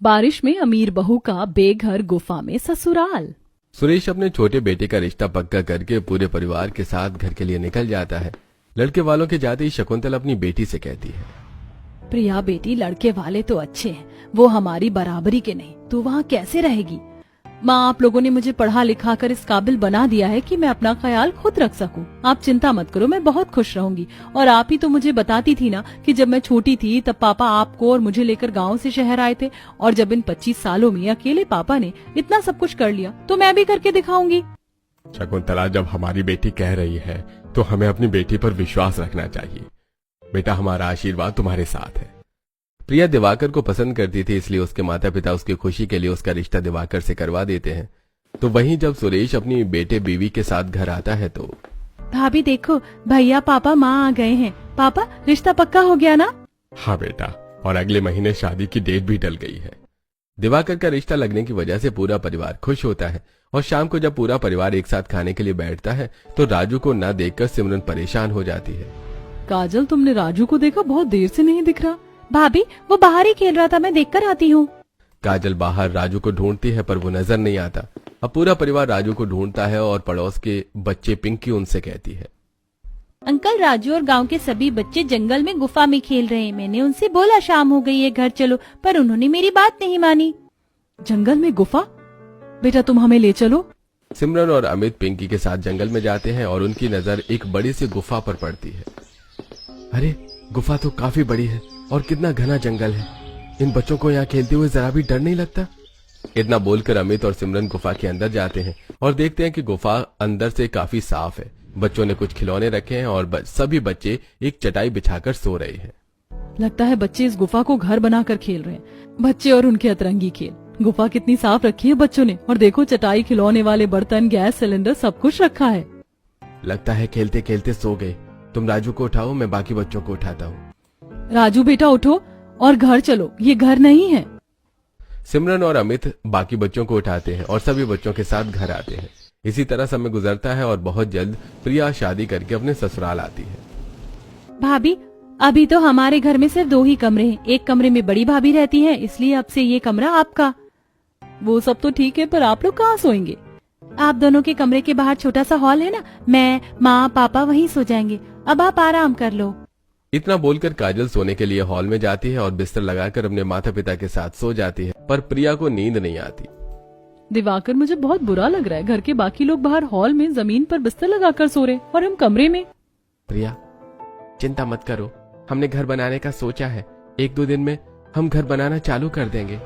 बारिश में अमीर बहू का बेघर गुफा में ससुराल। सुरेश अपने छोटे बेटे का रिश्ता पक्का करके पूरे परिवार के साथ घर के लिए निकल जाता है। लड़के वालों के जाते ही शकुंतला अपनी बेटी से कहती है, प्रिया बेटी, लड़के वाले तो अच्छे हैं, वो हमारी बराबरी के नहीं, तू वहाँ कैसे रहेगी? माँ, आप लोगों ने मुझे पढ़ा लिखा कर इस काबिल बना दिया है कि मैं अपना ख्याल खुद रख सकूं। आप चिंता मत करो, मैं बहुत खुश रहूंगी। और आप ही तो मुझे बताती थी ना कि जब मैं छोटी थी तब पापा आपको और मुझे लेकर गांव से शहर आए थे, और जब इन 25 सालों में अकेले पापा ने इतना सब कुछ कर लिया तो मैं भी करके दिखाऊंगी। शकुंतला, जब हमारी बेटी कह रही है तो हमें अपनी बेटी पर विश्वास रखना चाहिए। बेटा, हमारा आशीर्वाद तुम्हारे साथ है। प्रिया दिवाकर को पसंद करती थी, इसलिए उसके माता पिता उसकी खुशी के लिए उसका रिश्ता दिवाकर से करवा देते हैं। तो वहीं जब सुरेश अपनी बेटे बीवी के साथ घर आता है तो भाभी देखो, भैया पापा माँ आ गए हैं। पापा, रिश्ता पक्का हो गया ना? हाँ बेटा, और अगले महीने शादी की डेट भी टल गई है। दिवाकर का रिश्ता लगने की वजह से पूरा परिवार खुश होता है। और शाम को जब पूरा परिवार एक साथ खाने के लिए बैठता है तो राजू को न देखकर सिमरन परेशान हो जाती है। काजल, तुमने राजू को देखा? बहुत देर से नहीं दिख रहा। भाभी, वो बाहर ही खेल रहा था, मैं देखकर आती हूँ। काजल बाहर राजू को ढूंढती है पर वो नजर नहीं आता। अब पूरा परिवार राजू को ढूंढता है और पड़ोस के बच्चे पिंकी उनसे कहती है, अंकल, राजू और गांव के सभी बच्चे जंगल में गुफा में खेल रहे हैं। मैंने उनसे बोला शाम हो गई है, घर चलो, पर उन्होंने मेरी बात नहीं मानी। जंगल में गुफा? बेटा, तुम हमें ले चलो। सिमरन और अमित पिंकी के साथ जंगल में जाते हैं और उनकी नजर एक बड़ी सी गुफा पर पड़ती है। अरे, गुफा तो काफी बड़ी है और कितना घना जंगल है। इन बच्चों को यहाँ खेलते हुए जरा भी डर नहीं लगता? इतना बोलकर अमित और सिमरन गुफा के अंदर जाते हैं और देखते हैं कि गुफा अंदर से काफी साफ है। बच्चों ने कुछ खिलौने रखे हैं और सभी बच्चे एक चटाई बिछाकर सो रहे हैं। लगता है बच्चे इस गुफा को घर बनाकर खेल रहे हैं। बच्चे और उनके अतरंगी खेल। गुफा कितनी साफ रखी है बच्चों ने, और देखो, चटाई, खिलौने वाले बर्तन, गैस सिलेंडर, सब कुछ रखा है। लगता है खेलते खेलते सो गए। तुम राजू को उठाओ, मैं बाकी बच्चों को उठाता हूँ। राजू बेटा, उठो और घर चलो, ये घर नहीं है। सिमरन और अमित बाकी बच्चों को उठाते हैं और सभी बच्चों के साथ घर आते हैं। इसी तरह समय गुजरता है और बहुत जल्द प्रिया शादी करके अपने ससुराल आती है। भाभी, अभी तो हमारे घर में सिर्फ 2 ही कमरे हैं। एक कमरे में बड़ी भाभी रहती है, इसलिए अब से ये कमरा आपका। वो सब तो ठीक है, पर आप लोग कहाँ सोएंगे? आप दोनों के कमरे के बाहर छोटा सा हॉल है ना, मैं, माँ, पापा वहीं सो जाएंगे। अब आप आराम कर लो। इतना बोलकर काजल सोने के लिए हॉल में जाती है और बिस्तर लगाकर अपने माता पिता के साथ सो जाती है, पर प्रिया को नींद नहीं आती। दिवाकर, मुझे बहुत बुरा लग रहा है। घर के बाकी लोग बाहर हॉल में जमीन पर बिस्तर लगाकर सो रहे और हम कमरे में। प्रिया, चिंता मत करो, हमने घर बनाने का सोचा है। 1-2 दिन में हम घर बनाना चालू कर देंगे।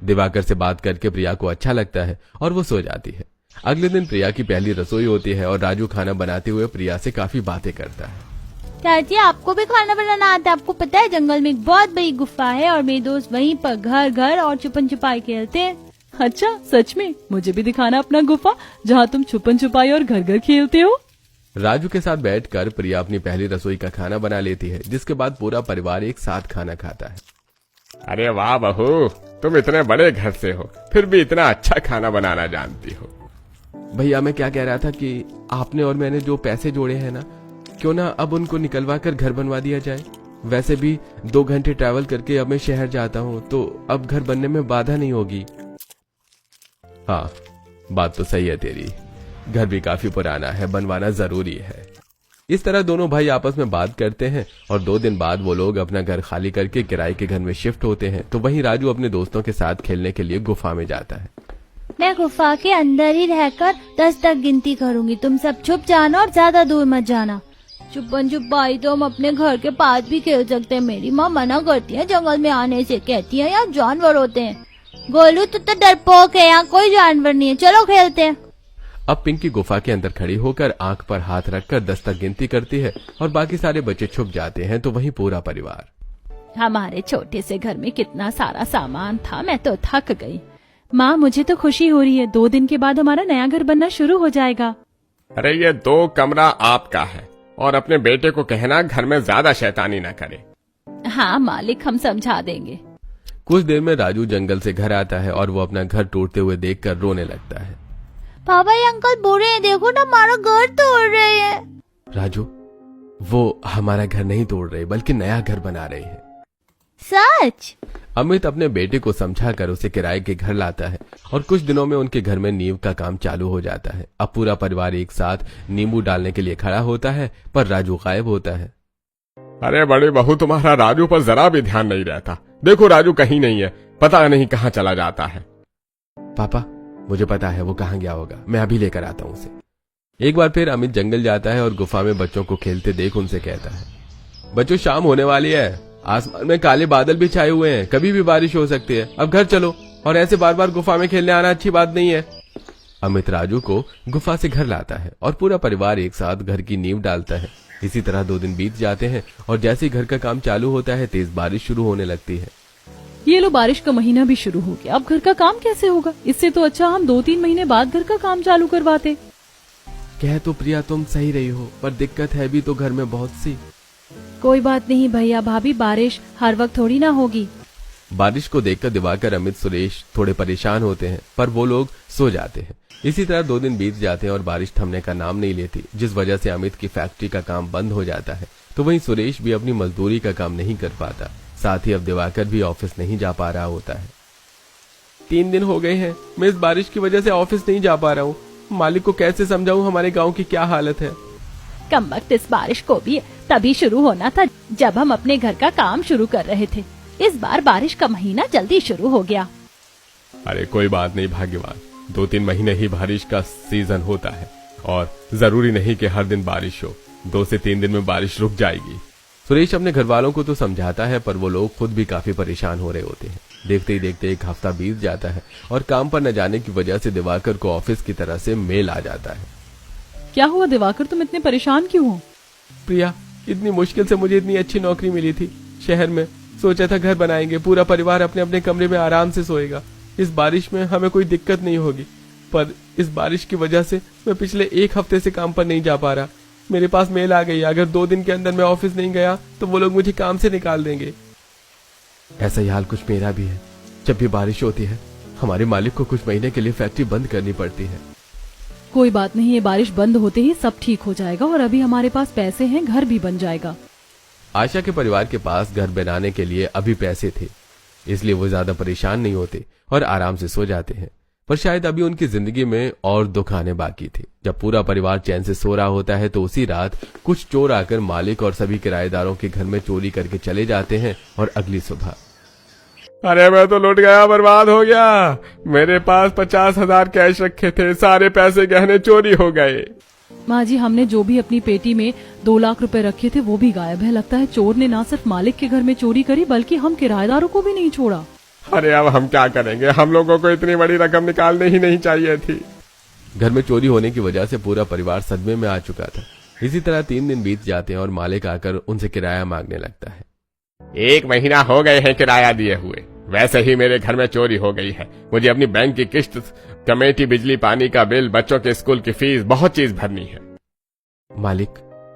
दिवाकर से बात करके प्रिया को अच्छा लगता है और वो सो जाती है। अगले दिन प्रिया की पहली रसोई होती है और राजू खाना बनाते हुए प्रिया से काफी बातें करता है। चाची, आपको भी खाना बनाना आता है? आपको पता है जंगल में एक बहुत बड़ी गुफा है और मेरे दोस्त वहीं पर घर घर और छुपन छुपाई खेलते हैं। अच्छा, सच में? मुझे भी दिखाना अपना गुफा जहाँ तुम छुपन छुपाई और घर घर खेलते हो। राजू के साथ बैठकर प्रिया अपनी पहली रसोई का खाना बना लेती है, जिसके बाद पूरा परिवार एक साथ खाना खाता है। अरे वाह बहू, तुम इतने बड़े घर से हो, फिर भी इतना अच्छा खाना बनाना जानती हो। भैया, मैं क्या कह रहा था कि आपने और मैंने जो पैसे जोड़े हैं ना, क्यों ना अब उनको निकलवा कर घर बनवा दिया जाए। वैसे भी 2 घंटे ट्रैवल करके अब मैं शहर जाता हूँ, तो अब घर बनने में बाधा नहीं होगी। हाँ, बात तो सही है तेरी। घर भी काफी पुराना है, बनवाना जरूरी है। इस तरह दोनों भाई आपस में बात करते हैं और 2 दिन बाद वो लोग अपना घर खाली करके किराए के घर में शिफ्ट होते हैं। तो वहीं राजू अपने दोस्तों के साथ खेलने के लिए गुफा में जाता है। मैं गुफा के अंदर ही रहकर 10 तक गिनती करूंगी। तुम सब छुप जाना और ज्यादा दूर मत जाना। छुपन छुपाई तो हम अपने घर के पास भी खेल सकते हैं। मेरी माँ मना करती है जंगल में आने से, कहती है यहाँ जानवर होते हैं। गोलू, तो डरपोक है, यहाँ कोई जानवर नहीं है, चलो खेलते हैं। अब पिंकी गुफा के अंदर खड़ी होकर आंख पर हाथ रखकर 10 तक गिनती करती है और बाकी सारे बच्चे छुप जाते हैं। तो वहीं पूरा परिवार। हमारे छोटे से घर में कितना सारा सामान था, मैं तो थक गई। माँ, मुझे तो खुशी हो रही है, 2 दिन के बाद हमारा नया घर बनना शुरू हो जाएगा। अरे, ये 2 कमरा आपका है और अपने बेटे को कहना घर में ज्यादा शैतानी न करे। हाँ मालिक, हम समझा देंगे। कुछ देर में राजू जंगल से घर आता है और वो अपना घर टूटते हुए देखकर रोने लगता है। पापा, ये अंकल बुरे हैं, देखो ना हमारा घर तोड़ रहे हैं। राजू, वो हमारा घर नहीं तोड़ रहे बल्कि नया घर बना रहे हैं। सच? अमित अपने बेटे को समझाकर उसे किराए के घर लाता है और कुछ दिनों में उनके घर में नींव का काम चालू हो जाता है। अब पूरा परिवार एक साथ नींबू डालने के लिए खड़ा होता है, पर राजू गायब होता है। अरे बड़ी बहू, तुम्हारा राजू पर जरा भी ध्यान नहीं रहता। देखो राजू कहीं नहीं है, पता नहीं कहाँ चला जाता है। पापा, मुझे पता है वो कहाँ गया होगा, मैं अभी लेकर आता हूँ उसे। एक बार फिर अमित जंगल जाता है और गुफा में बच्चों को खेलते देख उनसे कहता है, बच्चों शाम होने वाली है, आसमान में काले बादल भी छाए हुए हैं, कभी भी बारिश हो सकती है, अब घर चलो, और ऐसे बार बार गुफा में खेलने आना अच्छी बात नहीं है। अमित राजू को गुफा से घर लाता है और पूरा परिवार एक साथ घर की नींव डालता है। इसी तरह 2 दिन बीत जाते हैं और जैसे ही घर का काम चालू होता है तेज बारिश शुरू होने लगती है। ये लो, बारिश का महीना भी शुरू हो गया, अब घर का काम कैसे होगा? इससे तो अच्छा हम 2-3 महीने बाद घर का काम चालू करवाते। कह तो प्रिया तुम सही रही हो, पर दिक्कत है भी तो घर में बहुत सी। कोई बात नहीं भैया भाभी, बारिश हर वक्त थोड़ी ना होगी। बारिश को देखकर दिवाकर, अमित, सुरेश थोड़े परेशान होते हैं, पर वो लोग सो जाते हैं। इसी तरह 2 दिन बीत जाते हैं और बारिश थमने का नाम नहीं लेती, जिस वजह से अमित की फैक्ट्री का काम बंद हो जाता है। तो वहीं सुरेश भी अपनी मजदूरी का काम नहीं कर पाता। साथ ही अब दिवाकर भी ऑफिस नहीं जा पा रहा होता है। 3 दिन हो गए हैं, मैं इस बारिश की वजह से ऑफिस नहीं जा पा रहा हूँ। मालिक को कैसे समझाऊं हमारे गाँव की क्या हालत है। कमबख्त, इस बारिश को भी तभी शुरू होना था जब हम अपने घर का काम शुरू कर रहे थे। इस बार बारिश का महीना जल्दी शुरू हो गया। अरे कोई बात नहीं भाग्यवान, 2-3 महीने ही बारिश का सीजन होता है और जरूरी नहीं कि हर दिन बारिश हो। 2 से 3 दिन में बारिश रुक जाएगी। सुरेश अपने घर वालों को तो समझाता है, पर वो लोग खुद भी काफी परेशान हो रहे होते हैं। देखते ही देखते 1 हफ्ता बीत जाता है और काम पर न जाने की वजह से दिवाकर को ऑफिस की तरफ से मेल आ जाता है। क्या हुआ दिवाकर, तुम इतने परेशान क्यों हो? प्रिया, इतनी मुश्किल से मुझे इतनी अच्छी नौकरी मिली थी शहर में। सोचा था घर बनाएंगे, पूरा परिवार अपने अपने कमरे में आराम से सोएगा, इस बारिश में हमें कोई दिक्कत नहीं होगी। पर इस बारिश की वजह से मैं पिछले 1 हफ्ते से काम पर नहीं जा पा रहा। मेरे पास मेल आ गई, अगर 2 दिन के अंदर मैं ऑफिस नहीं गया तो वो लोग मुझे काम से निकाल देंगे। ऐसा ही हाल कुछ मेरा भी है। जब भी बारिश होती है हमारे मालिक को कुछ महीने के लिए फैक्ट्री बंद करनी पड़ती है। कोई बात नहीं, ये बारिश बंद होते ही सब ठीक हो जाएगा और अभी हमारे पास पैसे हैं, घर भी बन जाएगा। आशा के परिवार के पास घर बनाने के लिए अभी पैसे थे, इसलिए वो ज्यादा परेशान नहीं होते और आराम से सो जाते हैं। पर शायद अभी उनकी जिंदगी में और दुख आने बाकी थे। जब पूरा परिवार चैन से सो रहा होता है तो उसी रात कुछ चोर आकर मालिक और सभी किराएदारों के घर में चोरी करके चले जाते हैं और अगली सुबह, अरे मैं तो लुट गया, बर्बाद हो गया। मेरे पास 50,000 कैश रखे थे, सारे पैसे गहने चोरी हो गए। माँ जी, हमने जो भी अपनी पेटी में 2 लाख रुपए रखे थे वो भी गायब है। लगता है चोर ने ना सिर्फ मालिक के घर में चोरी करी बल्कि हम किराएदारों को भी नहीं छोड़ा। अरे अब हम क्या करेंगे, हम लोगों को इतनी बड़ी रकम निकालनी ही नहीं चाहिए थी। घर में चोरी होने की वजह से पूरा परिवार सदमे में आ चुका था। इसी तरह 3 दिन बीत जाते हैं और मालिक आकर उनसे किराया मांगने लगता है। 1 महीना हो गए हैं किराया दिए हुए, वैसे ही मेरे घर में चोरी हो गई है। मुझे अपनी बैंक की किस्त, कमेटी, बिजली पानी का बिल, बच्चों के स्कूल की फीस, बहुत चीज भरनी है। मालिक,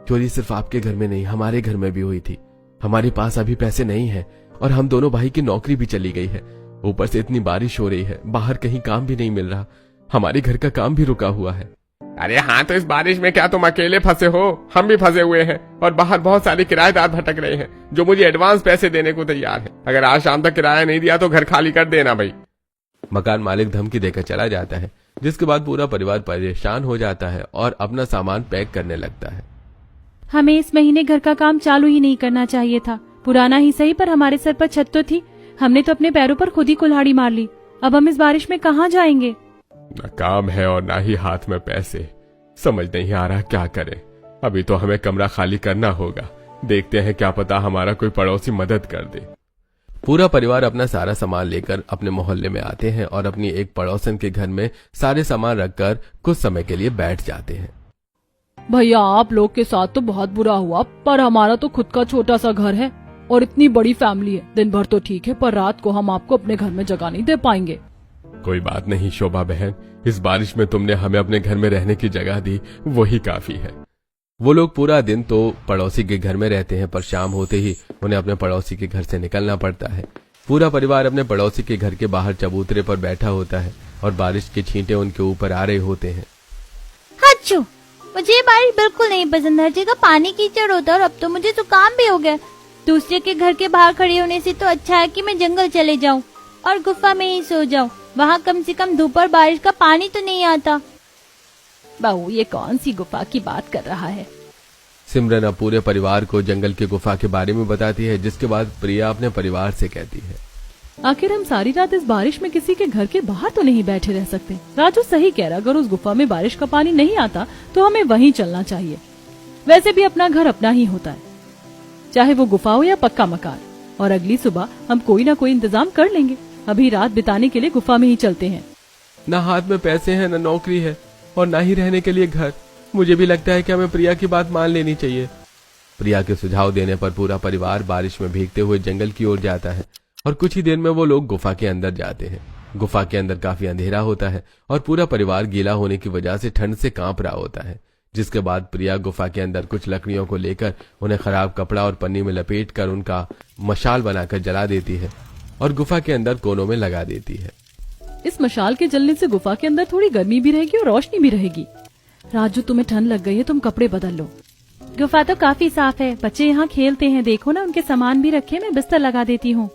चोरी सिर्फ आपके घर में नहीं हमारे घर में भी हुई थी। हमारे पास अभी पैसे नहीं है और हम दोनों भाई की नौकरी भी चली गई है। ऊपर से इतनी बारिश हो रही है, बाहर कहीं काम भी नहीं मिल रहा, हमारे घर का काम भी रुका हुआ है। अरे हाँ, तो इस बारिश में क्या तुम अकेले फंसे हो? हम भी फंसे हुए हैं और बाहर बहुत सारे किराएदार भटक रहे हैं जो मुझे एडवांस पैसे देने को तैयार है। अगर आज शाम तक किराया नहीं दिया तो घर खाली कर देना भाई। मकान मालिक धमकी देकर चला जाता है, जिसके बाद पूरा परिवार परेशान हो जाता है और अपना सामान पैक करने लगता है। हमें इस महीने घर का काम चालू ही नहीं करना चाहिए था। पुराना ही सही, पर हमारे सर पर छत तो थी। हमने तो अपने पैरों पर खुद ही कुल्हाड़ी मार ली। अब हम इस बारिश में कहाँ जाएंगे? न काम है और ना ही हाथ में पैसे। समझ नहीं आ रहा क्या करें। अभी तो हमें कमरा खाली करना होगा। देखते हैं, क्या पता हमारा कोई पड़ोसी मदद कर दे। पूरा परिवार अपना सारा सामान लेकर अपने मोहल्ले में आते हैं और अपनी एक पड़ोसन के घर में सारे सामान रखकर कुछ समय के लिए बैठ जाते हैं। भैया, आप लोग के साथ तो बहुत बुरा हुआ, पर हमारा तो खुद का छोटा सा घर है और इतनी बड़ी फैमिली है। दिन भर तो ठीक है, पर रात को हम आपको अपने घर में जगह नहीं दे पाएंगे। कोई बात नहीं शोभा बहन, इस बारिश में तुमने हमें अपने घर में रहने की जगह दी, वही काफी है। वो लोग पूरा दिन तो पड़ोसी के घर में रहते हैं, पर शाम होते ही उन्हें अपने पड़ोसी के घर से निकलना पड़ता है। पूरा परिवार अपने पड़ोसी के घर के बाहर चबूतरे पर बैठा होता है और बारिश के छींटे उनके ऊपर आ रहे होते हैं। मुझे ये बारिश बिल्कुल नहीं पसंद। हर जगह पानी कीचड़ होता है और अब तो मुझे जुकाम भी हो गया। दूसरे के घर के बाहर खड़े होने से तो अच्छा है कि मैं जंगल चले जाऊं और गुफा में ही सो जाऊं। वहाँ कम से कम धूप और बारिश का पानी तो नहीं आता। बहू, ये कौन सी गुफा की बात कर रहा है? सिमरन अब पूरे परिवार को जंगल की गुफा के बारे में बताती है, जिसके बाद प्रिया अपने परिवार से कहती है, आखिर हम सारी रात इस बारिश में किसी के घर के बाहर तो नहीं बैठे रह सकते। राजू सही कह रहा, अगर उस गुफा में बारिश का पानी नहीं आता तो हमें वहीं चलना चाहिए। वैसे भी अपना घर अपना ही होता है, चाहे वो गुफा हो या पक्का मकान। और अगली सुबह हम कोई ना कोई इंतजाम कर लेंगे। अभी रात बिताने के लिए गुफा में ही चलते हैं। ना हाथ में पैसे हैं, ना नौकरी है और ना ही रहने के लिए घर। मुझे भी लगता है कि हमें प्रिया की बात मान लेनी चाहिए। प्रिया के सुझाव देने पर पूरा परिवार बारिश में भीगते हुए जंगल की ओर जाता है और कुछ ही देर में वो लोग गुफा के अंदर जाते हैं। गुफा के अंदर काफी अंधेरा होता है और पूरा परिवार गीला होने की वजह से ठंड से कांप रहा होता है। जिसके बाद प्रिया गुफा के अंदर कुछ लकड़ियों को लेकर उन्हें खराब कपड़ा और पन्नी में लपेट कर उनका मशाल बनाकर जला देती है और गुफा के अंदर कोनों में लगा देती है। इस मशाल के जलने से गुफा के अंदर थोड़ी गर्मी भी रहेगी और रोशनी भी रहेगी। राजू, तुम्हें ठंड लग गई है, तुम कपड़े बदल लो। गुफा तो काफी साफ है, बच्चे यहाँ खेलते हैं, देखो ना उनके सामान भी रखे, मैं बिस्तर लगा देती हूँ।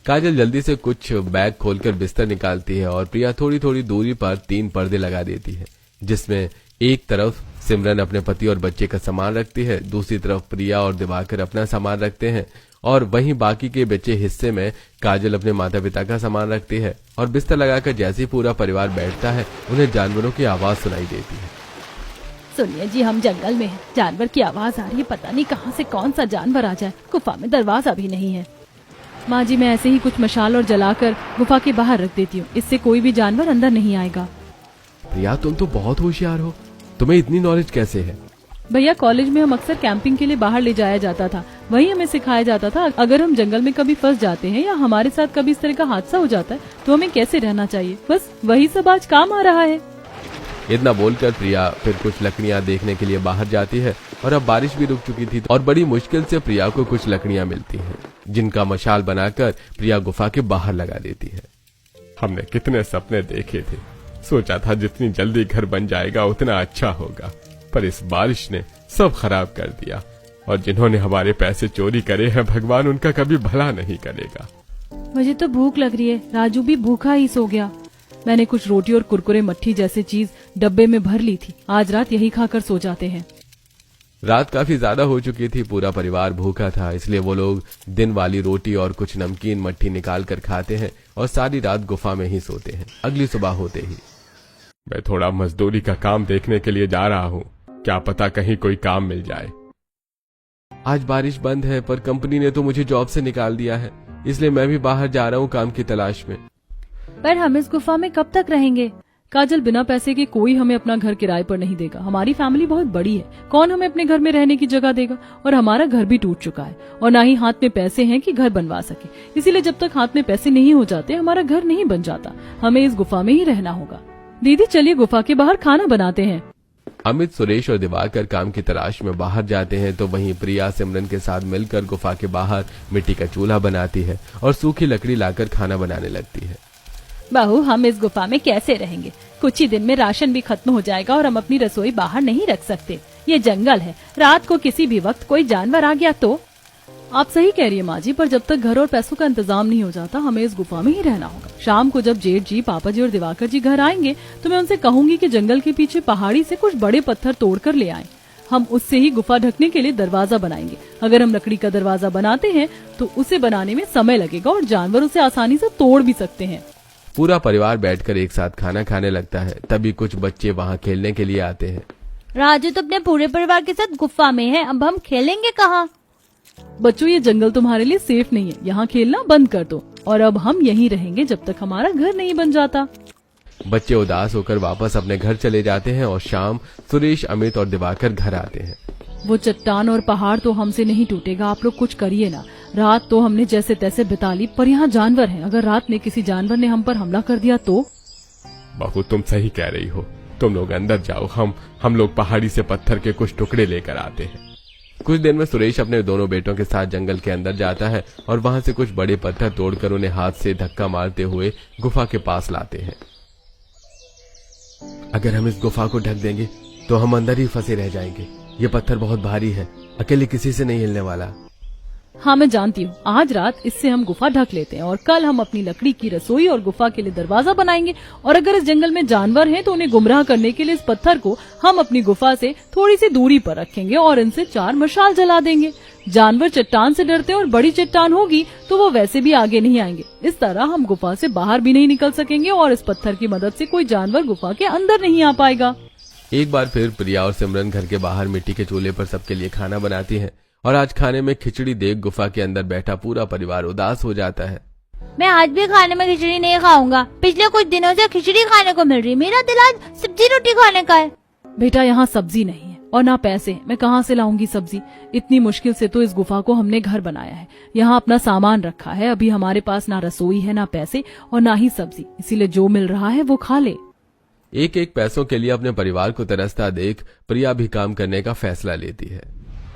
काजल जल्दी से कुछ बैग खोलकर बिस्तर निकालती है और प्रिया थोड़ी थोड़ी दूरी पर 3 पर्दे लगा देती है, जिसमें एक तरफ सिमरन अपने पति और बच्चे का सामान रखती है, दूसरी तरफ प्रिया और दिवाकर अपना सामान रखते हैं और वहीं बाकी के बचे हिस्से में काजल अपने माता पिता का सामान रखती है। और बिस्तर लगाकर जैसे ही पूरा परिवार बैठता है उन्हें जानवरों की आवाज सुनाई देती है। सुनिए जी, हम जंगल में हैं, जानवर की आवाज आ रही है, पता नहीं कहाँ से कौन सा जानवर आ जाए। गुफा में दरवाजा भी नहीं है। माँ जी, मैं ऐसे ही कुछ मशाल और जलाकर गुफा के बाहर रख देती हूँ, इससे कोई भी जानवर अंदर नहीं आएगा। प्रिया, तुम तो बहुत होशियार हो, तुम्हें इतनी नॉलेज कैसे है? भैया, कॉलेज में हम अक्सर कैंपिंग के लिए बाहर ले जाया जाता था, वहीं हमें सिखाया जाता था अगर हम जंगल में कभी फंस जाते हैं या हमारे साथ कभी इस तरह का हादसा हो जाता है तो हमें कैसे रहना चाहिए। बस वही सब आज काम आ रहा है। इतना बोलकर प्रिया फिर कुछ लकड़ियां देखने के लिए बाहर जाती है और अब बारिश भी रुक चुकी थी और बड़ी मुश्किल से प्रिया को कुछ लकड़ियां मिलती हैं, जिनका मशाल बनाकर प्रिया गुफा के बाहर लगा देती है। हमने कितने सपने देखे थे, सोचा था जितनी जल्दी घर बन जाएगा उतना अच्छा होगा, पर इस बारिश ने सब खराब कर दिया। और जिन्होंने हमारे पैसे चोरी करे हैं, भगवान उनका कभी भला नहीं करेगा। मुझे तो भूख लग रही है, राजू भी भूखा ही सो गया। मैंने कुछ रोटी और कुरकुरे मट्ठी जैसी चीज डब्बे में भर ली थी, आज रात यही खाकर सो जाते हैं। रात काफी ज्यादा हो चुकी थी, पूरा परिवार भूखा था, इसलिए वो लोग दिन वाली रोटी और कुछ नमकीन मट्ठी निकाल कर खाते हैं और सारी रात गुफा में ही सोते हैं। अगली सुबह होते ही, मैं थोड़ा मजदूरी का काम देखने के लिए जा रहा हूँ, क्या पता कहीं कोई काम मिल जाए। आज बारिश बंद है पर कंपनी ने तो मुझे जॉब से निकाल दिया है, इसलिए मैं भी बाहर जा रहा हूँ काम की तलाश में। पर हम इस गुफा में कब तक रहेंगे? काजल, बिना पैसे के कोई हमें अपना घर किराए पर नहीं देगा। हमारी फैमिली बहुत बड़ी है, कौन हमें अपने घर में रहने की जगह देगा? और हमारा घर भी टूट चुका है और ना ही हाथ में पैसे हैं कि घर बनवा सके। इसीलिए जब तक हाथ में पैसे नहीं हो जाते हमारा घर नहीं बन जाता। हमें इस गुफा में ही रहना होगा। दीदी, चलिए गुफा के बाहर खाना बनाते हैं। अमित, सुरेश और दिवाकर काम की तलाश में बाहर जाते हैं तो वहीं प्रिया सिमरन के साथ मिलकर गुफा के बाहर मिट्टी का चूल्हा बनाती है और सूखी लकड़ी लाकर खाना बनाने लगती है। बहू, हम इस गुफा में कैसे रहेंगे? कुछ ही दिन में राशन भी खत्म हो जाएगा और हम अपनी रसोई बाहर नहीं रख सकते। ये जंगल है, रात को किसी भी वक्त कोई जानवर आ गया तो। आप सही कह रही है माँ जी, पर जब तक घर और पैसों का इंतजाम नहीं हो जाता हमें इस गुफा में ही रहना होगा। शाम को जब जेठ जी, पापा जी और दिवाकर जी घर आएंगे तो मैं उनसे कहूंगी कि जंगल के पीछे पहाड़ी से कुछ बड़े पत्थर तोड़कर ले आएं। हम उससे ही गुफा ढकने के लिए दरवाजा बनाएंगे। अगर हम लकड़ी का दरवाजा बनाते हैं तो उसे बनाने में समय लगेगा और जानवर उसे आसानी से तोड़ भी सकते हैं। पूरा परिवार बैठकर एक साथ खाना खाने लगता है, तभी कुछ बच्चे वहाँ खेलने के लिए आते हैं। राजू तो अपने पूरे परिवार के साथ गुफा में है, अब हम खेलेंगे कहाँ? बच्चों, ये जंगल तुम्हारे लिए सेफ नहीं है, यहाँ खेलना बंद कर दो और अब हम यहीं रहेंगे जब तक हमारा घर नहीं बन जाता। बच्चे उदास होकर वापस अपने घर चले जाते हैं और शाम सुरेश, अमित और दिवाकर घर आते हैं। वो चट्टान और पहाड़ तो हमसे नहीं टूटेगा, आप लोग कुछ करिए ना। रात तो हमने जैसे तैसे बिता ली, पर यहाँ जानवर हैं, अगर रात में किसी जानवर ने हम पर हमला कर दिया तो? बहू, तुम सही कह रही हो, तुम लोग अंदर जाओ, हम लोग पहाड़ी से पत्थर के कुछ टुकड़े लेकर आते हैं। कुछ देर में सुरेश अपने दोनों बेटों के साथ जंगल के अंदर जाता है और वहां से कुछ बड़े पत्थर तोड़कर उन्हें हाथ से धक्का मारते हुए गुफा के पास लाते हैं। अगर हम इस गुफा को ढक देंगे तो हम अंदर ही फंसे रह जाएंगे। ये पत्थर बहुत भारी है, अकेले किसी से नहीं हिलने वाला। हाँ मैं जानती हूँ, आज रात इससे हम गुफा ढक लेते हैं और कल हम अपनी लकड़ी की रसोई और गुफा के लिए दरवाजा बनाएंगे। और अगर इस जंगल में जानवर हैं तो उन्हें गुमराह करने के लिए इस पत्थर को हम अपनी गुफा से थोड़ी सी दूरी पर रखेंगे और इनसे 4 मशाल जला देंगे। जानवर चट्टान से डरते हैं और बड़ी चट्टान होगी तो वो वैसे भी आगे नहीं आएंगे। इस तरह हम गुफा से बाहर भी नहीं निकल सकेंगे और इस पत्थर की मदद से कोई जानवर गुफा के अंदर नहीं आ पाएगा। एक बार फिर प्रिया और सिमरन घर के बाहर मिट्टी के चूल्हे पर सबके लिए खाना बनाती हैं और आज खाने में खिचड़ी देख गुफा के अंदर बैठा पूरा परिवार उदास हो जाता है। मैं आज भी खाने में खिचड़ी नहीं खाऊंगा। पिछले कुछ दिनों से खिचड़ी खाने को मिल रही, मेरा दिल आज सब्जी रोटी खाने का है। बेटा यहाँ सब्जी नहीं है और ना पैसे, मैं कहाँ से लाऊंगी सब्जी। इतनी मुश्किल से तो इस गुफा को हमने घर बनाया है, यहाँ अपना सामान रखा है। अभी हमारे पास ना रसोई है, ना पैसे और ना ही सब्जी, इसीलिए जो मिल रहा है वो खा ले। एक एक पैसों के लिए अपने परिवार को तरसता देख प्रिया भी काम करने का फैसला लेती है।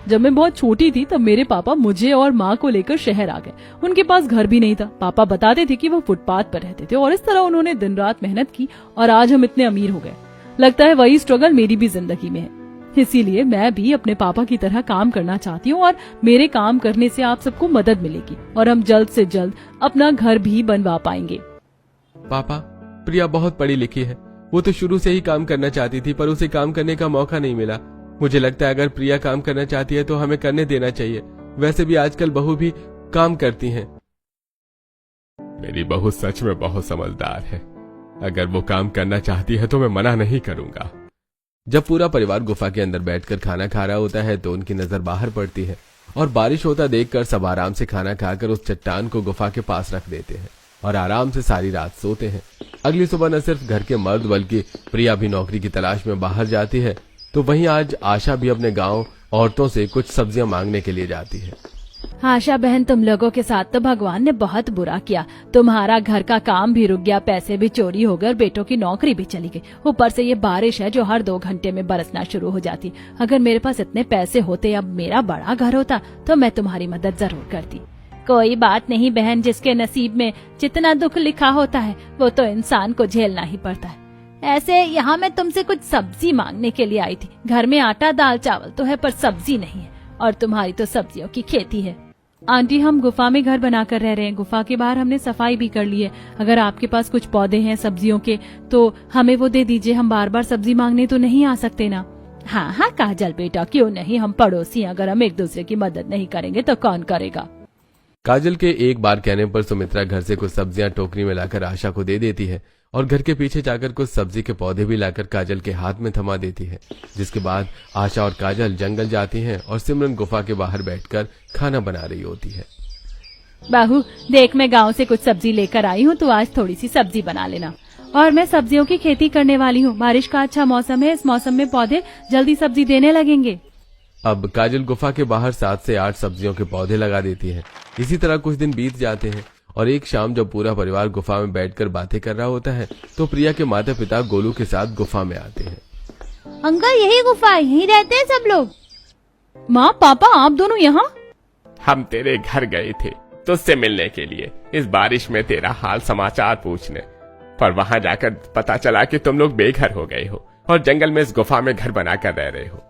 जब मैं बहुत छोटी थी तब मेरे पापा मुझे और माँ को लेकर शहर आ गए। उनके पास घर भी नहीं था। पापा बताते थे कि वो फुटपाथ पर रहते थे और इस तरह उन्होंने दिन रात मेहनत की और आज हम इतने अमीर हो गए। लगता है वही स्ट्रगल मेरी भी जिंदगी में है। इसीलिए मैं भी अपने पापा की तरह काम करना चाहती हूँ और मेरे काम करने से आप सबको मदद मिलेगी और हम जल्द से जल्द अपना घर भी बनवा पाएंगे। पापा, प्रिया बहुत पढ़ी लिखी है, वो तो शुरू से ही काम करना चाहती थी पर उसे काम करने का मौका नहीं मिला। मुझे लगता है अगर प्रिया काम करना चाहती है तो हमें करने देना चाहिए। वैसे भी आजकल बहू भी काम करती हैं। मेरी बहू सच में बहुत समझदार है। अगर वो काम करना चाहती है तो मैं मना नहीं करूंगा। जब पूरा परिवार गुफा के अंदर बैठकर खाना खा रहा होता है तो उनकी नजर बाहर पड़ती है और बारिश होता देखकर सब आराम से खाना खाकर उस चट्टान को गुफा के पास रख देते हैं और आराम से सारी रात सोते हैं। अगली सुबह न सिर्फ घर के मर्द बल्कि प्रिया भी नौकरी की तलाश में बाहर जाती है, तो वहीं आज आशा भी अपने गांव औरतों से कुछ सब्जियां मांगने के लिए जाती है। आशा बहन, तुम लोगों के साथ तो भगवान ने बहुत बुरा किया। तुम्हारा घर का काम भी रुक गया, पैसे भी चोरी हो गए और बेटों की नौकरी भी चली गई। ऊपर से ये बारिश है जो हर 2 घंटे में बरसना शुरू हो जाती। अगर मेरे पास इतने पैसे होते, अब मेरा बड़ा घर होता, तो मैं तुम्हारी मदद जरूर करती। कोई बात नहीं बहन, जिसके नसीब में जितना दुख लिखा होता है वो तो इंसान को झेलना ही पड़ता है। ऐसे यहाँ मैं तुमसे कुछ सब्जी मांगने के लिए आई थी। घर में आटा दाल चावल तो है पर सब्जी नहीं है और तुम्हारी तो सब्जियों की खेती है। आंटी, हम गुफा में घर बनाकर रह रहे हैं। गुफा के बाहर हमने सफाई भी कर ली है। अगर आपके पास कुछ पौधे हैं सब्जियों के तो हमें वो दे दीजिए। हम बार बार सब्जी मांगने तो नहीं आ सकते ना। हाँ हाँ काजल बेटा, क्यों नहीं, हम पड़ोसी हैं। अगर हम एक दूसरे की मदद नहीं करेंगे तो कौन करेगा। काजल के एक बार कहने पर सुमित्रा घर से कुछ सब्जियां टोकरी में लाकर आशा को दे देती है और घर के पीछे जाकर कुछ सब्जी के पौधे भी लाकर काजल के हाथ में थमा देती है। जिसके बाद आशा और काजल जंगल जाती हैं और सिमरन गुफा के बाहर बैठकर खाना बना रही होती है। बाहू देख, मैं गांव से कुछ सब्जी लेकर आई हूँ, तो आज थोड़ी सी सब्जी बना लेना। और मैं सब्जियों की खेती करने वाली हूँ। बारिश का अच्छा मौसम है, इस मौसम में पौधे जल्दी सब्जी देने लगेंगे। अब काजल गुफा के बाहर 7 से 8 सब्जियों के पौधे लगा देती है। इसी तरह कुछ दिन बीत जाते हैं और एक शाम जब पूरा परिवार गुफा में बैठकर बातें कर रहा होता है तो प्रिया के माता पिता गोलू के साथ गुफा में आते हैं। अंकल, यही गुफा है, यहीं रहते हैं सब लोग। माँ पापा, आप दोनों यहाँ? हम तेरे घर गए थे तुझसे मिलने के लिए, इस बारिश में तेरा हाल समाचार पूछने, पर वहाँ जाकर पता चला कि तुम लोग बेघर हो गए हो और जंगल में इस गुफा में घर बनाकर रह रहे हो।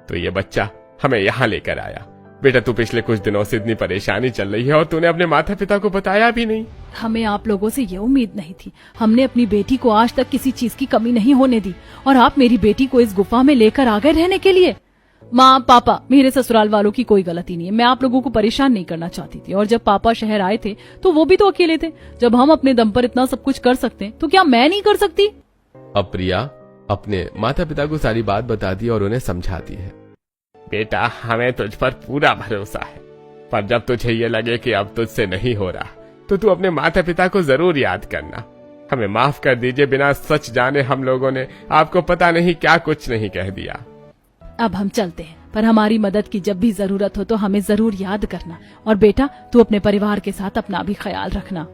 तो ये बच्चा हमें यहाँ लेकर आया। बेटा, तू पिछले कुछ दिनों से इतनी परेशानी चल रही है और तूने अपने माता पिता को बताया भी नहीं। हमें आप लोगों से ये उम्मीद नहीं थी। हमने अपनी बेटी को आज तक किसी चीज की कमी नहीं होने दी और आप मेरी बेटी को इस गुफा में लेकर आ गए रहने के लिए। माँ पापा, मेरे ससुराल वालों की कोई गलती नहीं है। मैं आप लोगों को परेशान नहीं करना चाहती थी और जब पापा शहर आए थे तो वो भी तो अकेले थे। जब हम अपने दम पर इतना सब कुछ कर सकते हैं तो क्या मैं नहीं कर सकती? अब प्रिया अपने माता पिता को सारी बात बताती है और उन्हें समझाती है। बेटा, हमें तुझ पर पूरा भरोसा है, पर जब तुझे ये लगे कि अब तुझसे नहीं हो रहा तो तू अपने माता पिता को जरूर याद करना। हमें माफ कर दीजिए, बिना सच जाने हम लोगों ने आपको पता नहीं क्या कुछ नहीं कह दिया। अब हम चलते हैं, पर हमारी मदद की जब भी जरूरत हो तो हमें जरूर याद करना। और बेटा, तू अपने परिवार के साथ अपना भी ख्याल रखना।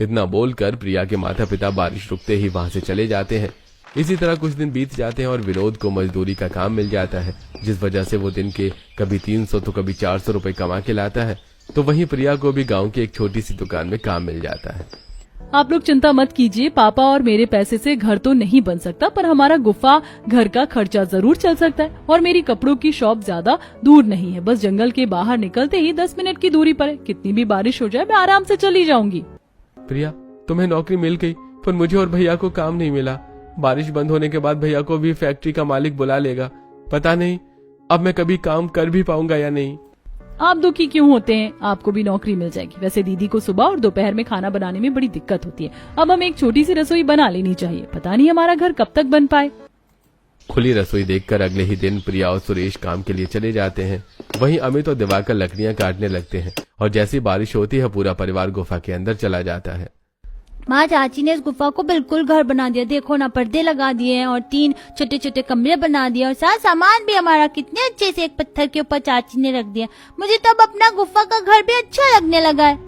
इतना बोलकर प्रिया के माता पिता बारिश रुकते ही वहां से चले जाते हैं। इसी तरह कुछ दिन बीत जाते हैं और विनोद को मजदूरी का काम मिल जाता है, जिस वजह से वो दिन के कभी 300 तो कभी 400 रुपए कमा के लाता है। तो वहीं प्रिया को भी गांव की एक छोटी सी दुकान में काम मिल जाता है। आप लोग चिंता मत कीजिए, पापा और मेरे पैसे से घर तो नहीं बन सकता, पर हमारा गुफा घर का खर्चा जरूर चल सकता है। और मेरी कपड़ों की शॉप ज्यादा दूर नहीं है, बस जंगल के बाहर निकलते ही 10 मिनट की दूरी पर है। कितनी भी बारिश हो जाए मैं आराम से चली जाऊंगी। प्रिया, तुम्हें नौकरी मिल गई, पर मुझे और भैया को काम नहीं मिला। बारिश बंद होने के बाद भैया को भी फैक्ट्री का मालिक बुला लेगा। पता नहीं अब मैं कभी काम कर भी पाऊंगा या नहीं। आप दुखी क्यों होते हैं, आपको भी नौकरी मिल जाएगी। वैसे दीदी को सुबह और दोपहर में खाना बनाने में बड़ी दिक्कत होती है। अब हमें एक छोटी सी रसोई बना लेनी चाहिए, पता नहीं हमारा घर कब तक बन पाए। खुली रसोई देखकर अगले ही दिन प्रिया और सुरेश काम के लिए चले जाते हैं। वहीं अमित और दिवाकर लकड़ियां काटने लगते हैं और जैसी बारिश होती है पूरा परिवार गुफा के अंदर चला जाता है। माँ, चाची ने इस गुफा को बिल्कुल घर बना दिया। देखो ना, पर्दे लगा दिए हैं और 3 छोटे छोटे कमरे बना दिए और सारा सामान भी हमारा कितने अच्छे से एक पत्थर के ऊपर चाची ने रख दिया। मुझे तो अब अपना गुफा का घर भी अच्छा लगने लगा है।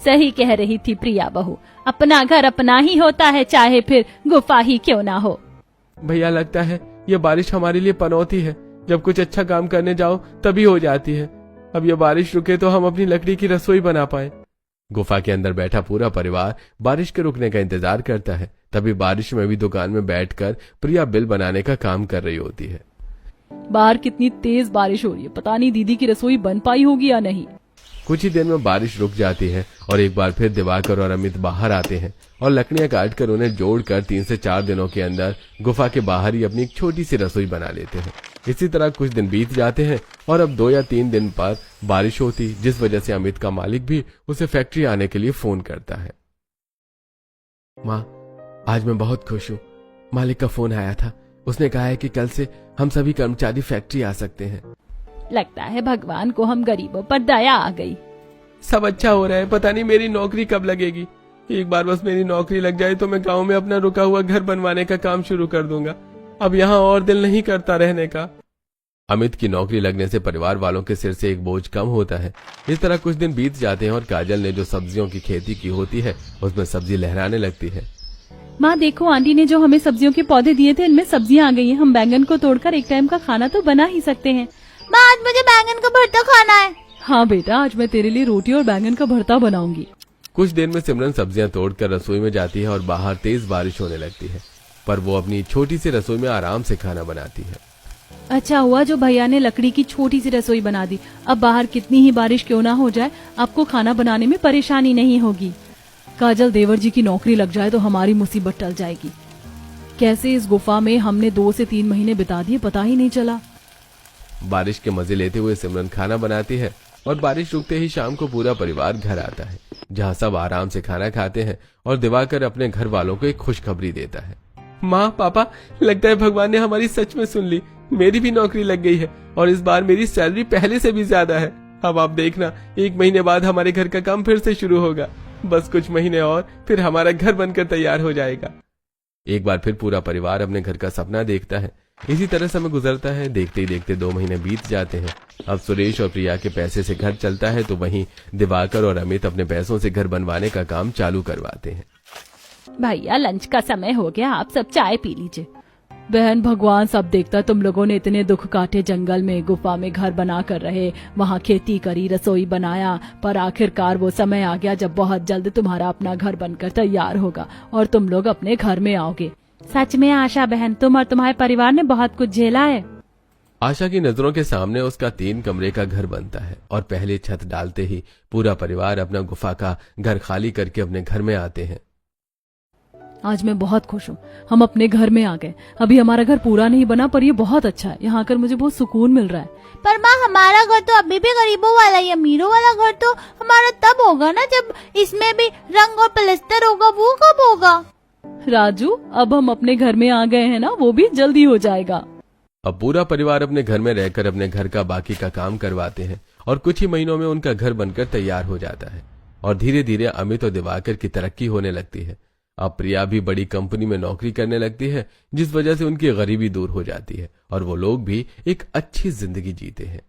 सही कह रही थी प्रिया बहू, अपना घर अपना ही होता है, चाहे फिर गुफा ही क्यों ना हो। भैया, लगता है ये बारिश हमारे लिए पनौती है। जब कुछ अच्छा काम करने जाओ तभी हो जाती है। अब ये बारिश रुके तो हम अपनी लकड़ी की रसोई बना पाए। गुफा के अंदर बैठा पूरा परिवार बारिश के रुकने का इंतजार करता है। तभी बारिश में भी दुकान में बैठकर प्रिया बिल बनाने का काम कर रही होती है। बाहर कितनी तेज बारिश हो रही है, पता नहीं दीदी की रसोई बन पाई होगी या नहीं। कुछ ही देर में बारिश रुक जाती है और एक बार फिर दिवाकर और अमित बाहर आते हैं और लकड़ियां काटकर उन्हें जोड़कर 3 से 4 दिनों के अंदर गुफा के बाहर ही अपनी एक छोटी सी रसोई बना लेते हैं। इसी तरह कुछ दिन बीत जाते हैं और अब 2 या 3 दिन पर बारिश होती, जिस वजह से अमित का मालिक भी उसे फैक्ट्री आने के लिए फोन करता है। माँ, आज मैं बहुत खुश हूँ। मालिक का फोन आया था, उसने कहा है कि कल से हम सभी कर्मचारी फैक्ट्री आ सकते हैं। लगता है भगवान को हम गरीबों पर दया आ गई। सब अच्छा हो रहा है, पता नहीं मेरी नौकरी कब लगेगी। एक बार बस मेरी नौकरी लग जाए तो मैं गांव में अपना रुका हुआ घर बनवाने का काम शुरू कर दूंगा। अब यहाँ और दिल नहीं करता रहने का। अमित की नौकरी लगने से परिवार वालों के सिर से एक बोझ कम होता है। इस तरह कुछ दिन बीत जाते हैं और काजल ने जो सब्जियों की खेती की होती है उसमें सब्जी लहराने लगती है। माँ देखो, आंटी ने जो हमें सब्जियों के पौधे दिए थे इनमें सब्जियां आ गई हैं। हम बैंगन को तोड़कर एक टाइम का खाना तो बना ही सकते हैं। माँ, आज मुझे बैंगन का भरता खाना है। हाँ बेटा, आज मैं तेरे लिए रोटी और बैंगन का भरता बनाऊंगी। कुछ देर में सिमरन सब्जियां तोड़कर रसोई में जाती है और बाहर तेज बारिश होने लगती है, पर वो अपनी छोटी सी रसोई में आराम से खाना बनाती है। अच्छा हुआ जो भैया ने लकड़ी की छोटी सी रसोई बना दी। अब बाहर कितनी ही बारिश क्यों ना हो जाए, आपको खाना बनाने में परेशानी नहीं होगी। काजल देवर जी की नौकरी लग जाए तो हमारी मुसीबत टल जाएगी। कैसे इस गुफा में हमने 2 से 3 महीने बिता दिए, पता ही नहीं चला। बारिश के मजे लेते हुए सिमरन खाना बनाती है और बारिश रुकते ही शाम को पूरा परिवार घर आता है, जहाँ सब आराम से खाना खाते हैं और दिवाकर अपने घर वालों को एक खुशखबरी देता है। माँ, पापा, लगता है भगवान ने हमारी सच में सुन ली। मेरी भी नौकरी लग गई है और इस बार मेरी सैलरी पहले से भी ज्यादा है। अब आप देखना, 1 महीने बाद हमारे घर का काम फिर से शुरू होगा। बस कुछ महीने और फिर हमारा घर बनकर तैयार हो जाएगा। एक बार फिर पूरा परिवार अपने घर का सपना देखता है। इसी तरह समय गुजरता है। देखते ही देखते 2 महीने बीत जाते हैं। अब सुरेश और प्रिया के पैसे से घर चलता है, तो वहीं दिवाकर और अमित अपने पैसों से घर बनवाने का काम चालू करवाते हैं। भैया, लंच का समय हो गया, आप सब चाय पी लीजिए। बहन, भगवान सब देखता, तुम लोगों ने इतने दुख काटे, जंगल में गुफा में घर बना कर रहे, वहाँ खेती करी, रसोई बनाया, पर आखिरकार वो समय आ गया जब बहुत जल्द तुम्हारा अपना घर बनकर तैयार होगा और तुम लोग अपने घर में आओगे। सच में आशा बहन, तुम और तुम्हारे परिवार ने बहुत कुछ झेला है। आशा की नजरों के सामने उसका 3 कमरे का घर बनता है और पहले छत डालते ही पूरा परिवार अपना गुफा का घर खाली करके अपने घर में आते हैं। आज मैं बहुत खुश हूँ, हम अपने घर में आ गए। अभी हमारा घर पूरा नहीं बना, पर ये बहुत अच्छा है। यहाँ आकर मुझे बहुत सुकून मिल रहा है। पर माँ, हमारा घर तो अभी भी गरीबों वाला ही, अमीरों वाला घर तो हमारा तब होगा ना जब इसमें भी रंग और प्लास्टर होगा। वो कब होगा? राजू, अब हम अपने घर में आ गए हैं ना, वो भी जल्दी हो जाएगा। अब पूरा परिवार अपने घर में रहकर अपने घर का बाकी का काम करवाते हैं और कुछ ही महीनों में उनका घर बनकर तैयार हो जाता है और धीरे धीरे अमित और दिवाकर की तरक्की होने लगती है। अब प्रिया भी बड़ी कंपनी में नौकरी करने लगती है, जिस वजह से उनकी गरीबी दूर हो जाती है और वो लोग भी एक अच्छी जिंदगी जीते हैं।